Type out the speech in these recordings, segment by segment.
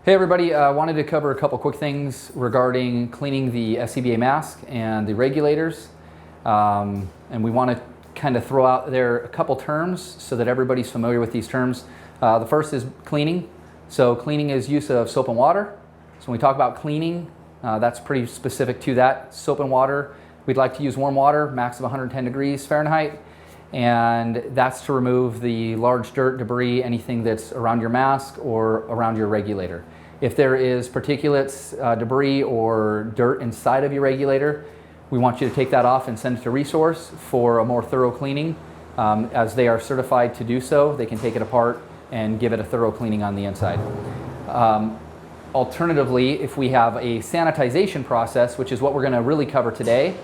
Hey everybody, I wanted to cover a couple quick things regarding cleaning the SCBA mask and the regulators. And we want to kind of throw out there a couple terms so that everybody's familiar with these terms. The first is cleaning. So cleaning is use of soap and water. So when we talk about cleaning, that's pretty specific to that. Soap and water, we'd like to use warm water, max of 110 degrees Fahrenheit. And that's to remove the large dirt, debris, anything that's around your mask or around your regulator. If there is particulates, debris, or dirt inside of your regulator, we want you to take that off and send it to Resource for a more thorough cleaning. As they are certified to do so, they can take it apart and give it a thorough cleaning on the inside. Alternatively, if we have a sanitization process, which is what we're going to really cover today,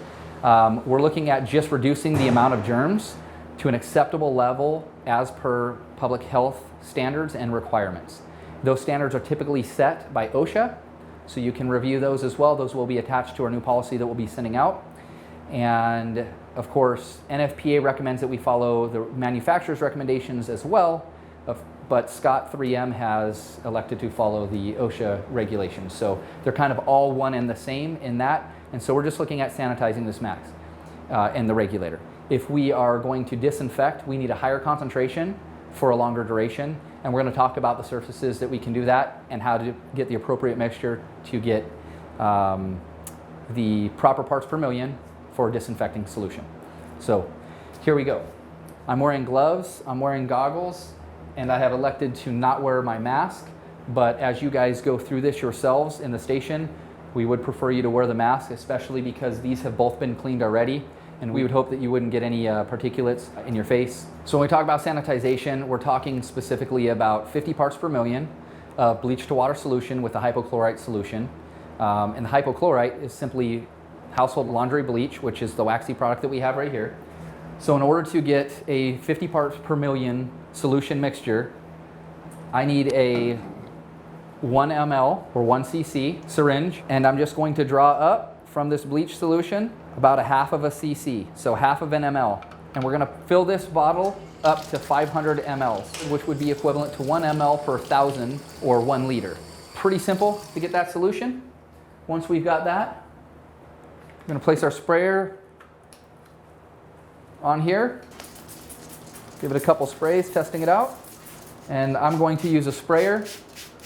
we're looking at just reducing the amount of germs to an acceptable level as per public health standards and requirements. Those standards are typically set by OSHA, so you can review those as well. Those will be attached to our new policy that we'll be sending out. And of course, NFPA recommends that we follow the manufacturer's recommendations as well, but Scott 3M has elected to follow the OSHA regulations. So they're kind of all one and the same in that. And so we're just looking at sanitizing this mask and the regulator. If we are going to disinfect, we need a higher concentration for a longer duration. And we're going to talk about the surfaces that we can do that and how to get the appropriate mixture to get the proper parts per million for a disinfecting solution. So here we go. I'm wearing gloves, I'm wearing goggles, and I have elected to not wear my mask. But as you guys go through this yourselves in the station, we would prefer you to wear the mask, especially because these have both been cleaned already. And we would hope that you wouldn't get any particulates in your face. So when we talk about sanitization, we're talking specifically about 50 parts per million of bleach to water solution with a hypochlorite solution. And the hypochlorite is simply household laundry bleach, which is the waxy product that we have right here. So in order to get a 50 parts per million solution mixture, I need a 1 ml or 1 cc syringe, and I'm just going to draw up from this bleach solution about a half of a cc, so half of an ml. And we're going to fill this bottle up to 500 mLs, which would be equivalent to 1 ml per 1,000 or 1 liter. Pretty simple to get that solution. Once we've got that, we're going to place our sprayer on here, give it a couple sprays, testing it out. And I'm going to use a sprayer,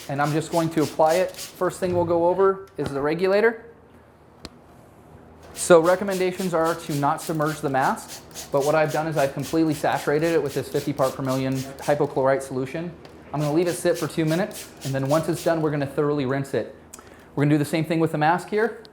and I'm just going to apply it. First thing we'll go over is the regulator. So recommendations are to not submerge the mask, but what I've done is I've completely saturated it with this 50 part per million hypochlorite solution. I'm going to leave it sit for 2 minutes, and then once it's done, we're going to thoroughly rinse it. We're going to do the same thing with the mask here,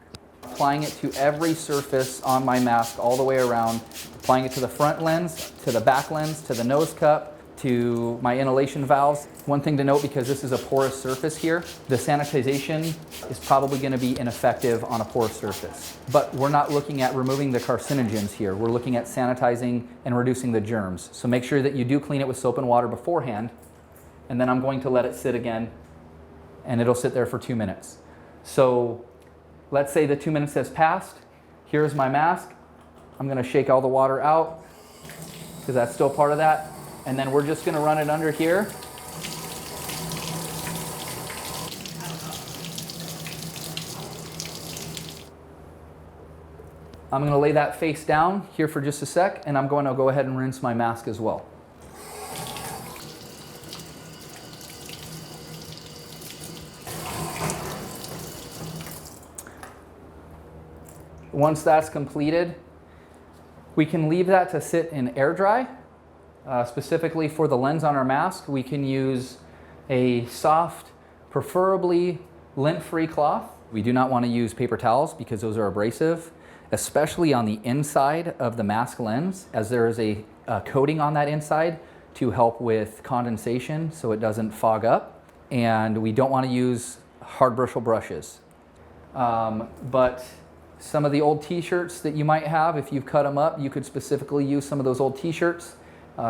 applying it to every surface on my mask all the way around, applying it to the front lens, to the back lens, to the nose cup, to my inhalation valves. One thing to note, because this is a porous surface here, the sanitization is probably going to be ineffective on a porous surface. But we're not looking at removing the carcinogens here. We're looking at sanitizing and reducing the germs. So make sure that you do clean it with soap and water beforehand, and then I'm going to let it sit again, and it'll sit there for 2 minutes. So let's say the 2 minutes has passed. Here's my mask. I'm going to shake all the water out because that's still part of that. And then we're just going to run it under here. I'm going to lay that face down here for just a sec, and I'm going to go ahead and rinse my mask as well. Once that's completed, we can leave that to sit in air dry. Specifically for the lens on our mask, we can use a soft, preferably lint-free cloth. We do not want to use paper towels because those are abrasive, especially on the inside of the mask lens, as there is a coating on that inside to help with condensation so it doesn't fog up. And we don't want to use hard bristle brushes. But some of the old t-shirts that you might have, if you've cut them up, you could specifically use some of those old t-shirts.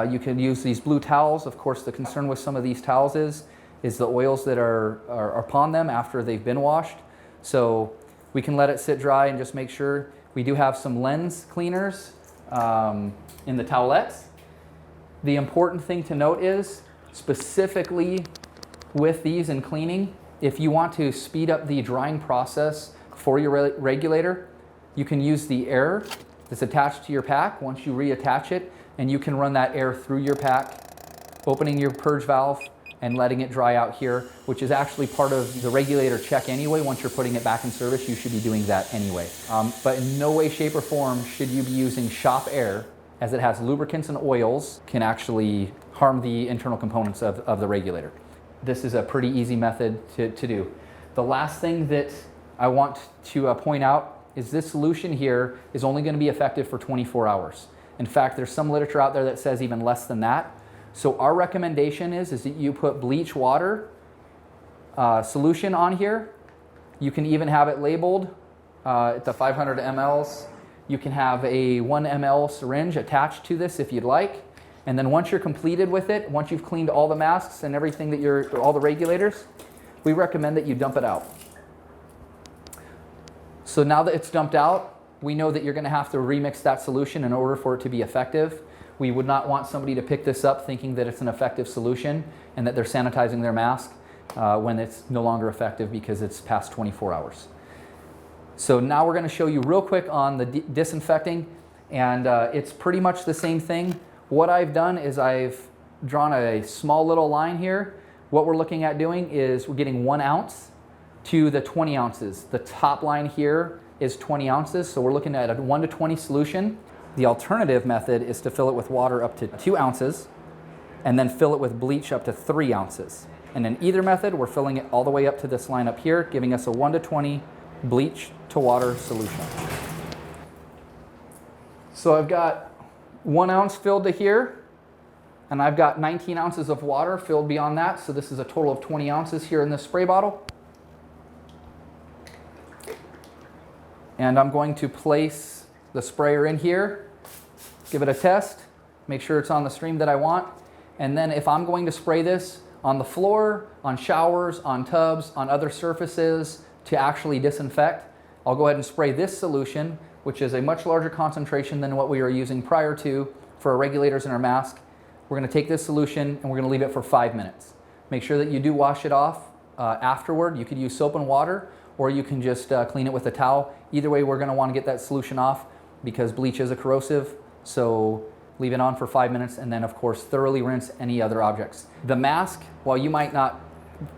You can use these blue towels. Of course, the concern with some of these towels is the oils that are upon them after they've been washed. So we can let it sit dry and just make sure. We do have some lens cleaners in the towelettes. The important thing to note is, specifically with these in cleaning, If you want to speed up the drying process for your regulator, you can use the air that's attached to your pack once you reattach it, and you can run that air through your pack, opening your purge valve and letting it dry out here, which is actually part of the regulator check anyway. Once you're putting it back in service, you should be doing that anyway. But in no way, shape, or form should you be using shop air, as it has lubricants and oils, can actually harm the internal components of the regulator. This is a pretty easy method to do. The last thing that I want to point out is this solution here is only going to be effective for 24 hours. In fact, there's some literature out there that says even less than that. So our recommendation is that you put bleach water solution on here. You can even have it labeled. It's a 500 mLs. You can have a 1 ml syringe attached to this if you'd like. And then once you're completed with it, once you've cleaned all the masks and everything that all the regulators, we recommend that you dump it out. So now that it's dumped out, we know that you're going to have to remix that solution in order for it to be effective. We would not want somebody to pick this up thinking that it's an effective solution and that they're sanitizing their mask when it's no longer effective because it's past 24 hours. So now we're going to show you real quick on the disinfecting, and it's pretty much the same thing. What I've done is I've drawn a small little line here. What we're looking at doing is we're getting 1 ounce to the 20 ounces. The top line here is 20 ounces, so we're looking at a 1 to 20 solution. The alternative method is to fill it with water up to 2 ounces and then fill it with bleach up to 3 ounces. And in either method, we're filling it all the way up to this line up here, giving us a 1 to 20 bleach to water solution. So I've got 1 ounce filled to here, and I've got 19 ounces of water filled beyond that, so this is a total of 20 ounces here in this spray bottle. And I'm going to place the sprayer in here, give it a test, make sure it's on the stream that I want, and then if I'm going to spray this on the floor, on showers, on tubs, on other surfaces to actually disinfect, I'll go ahead and spray this solution, which is a much larger concentration than what we were using prior to for our regulators in our mask. We're going to take this solution and we're going to leave it for 5 minutes. Make sure that you do wash it off afterward. You could use soap and water, or you can just clean it with a towel. Either way, we're going to want to get that solution off because bleach is a corrosive. So leave it on for 5 minutes, and then of course thoroughly rinse any other objects. The mask, while you might not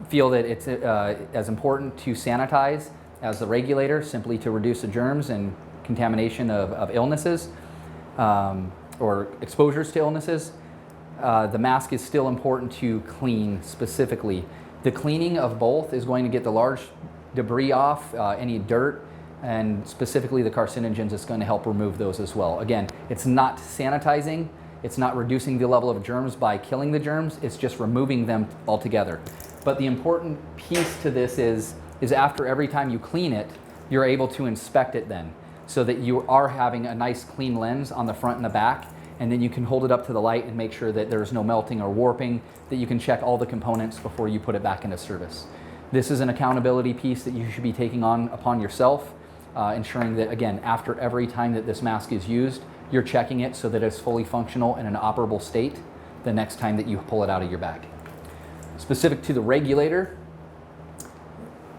feel that it's as important to sanitize as the regulator, simply to reduce the germs and contamination of illnesses or exposures to illnesses, the mask is still important to clean specifically. The cleaning of both is going to get the large debris off, any dirt, and specifically the carcinogens is going to help remove those as well. Again, it's not sanitizing, it's not reducing the level of germs by killing the germs, it's just removing them altogether. But the important piece to this is after every time you clean it, you're able to inspect it then, so that you are having a nice clean lens on the front and the back, and then you can hold it up to the light and make sure that there's no melting or warping, that you can check all the components before you put it back into service. This is an accountability piece that you should be taking on upon yourself, ensuring that, again, after every time that this mask is used, you're checking it so that it's fully functional in an operable state the next time that you pull it out of your bag. Specific to the regulator,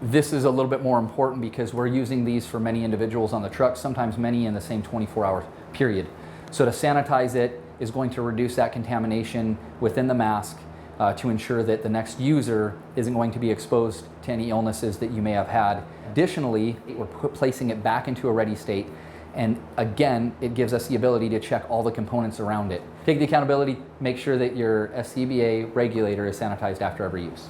this is a little bit more important because we're using these for many individuals on the truck, sometimes many in the same 24-hour period. So to sanitize it is going to reduce that contamination within the mask to ensure that the next user isn't going to be exposed to any illnesses that you may have had. Additionally, we're placing it back into a ready state, and again, it gives us the ability to check all the components around it. Take the accountability, make sure that your SCBA regulator is sanitized after every use.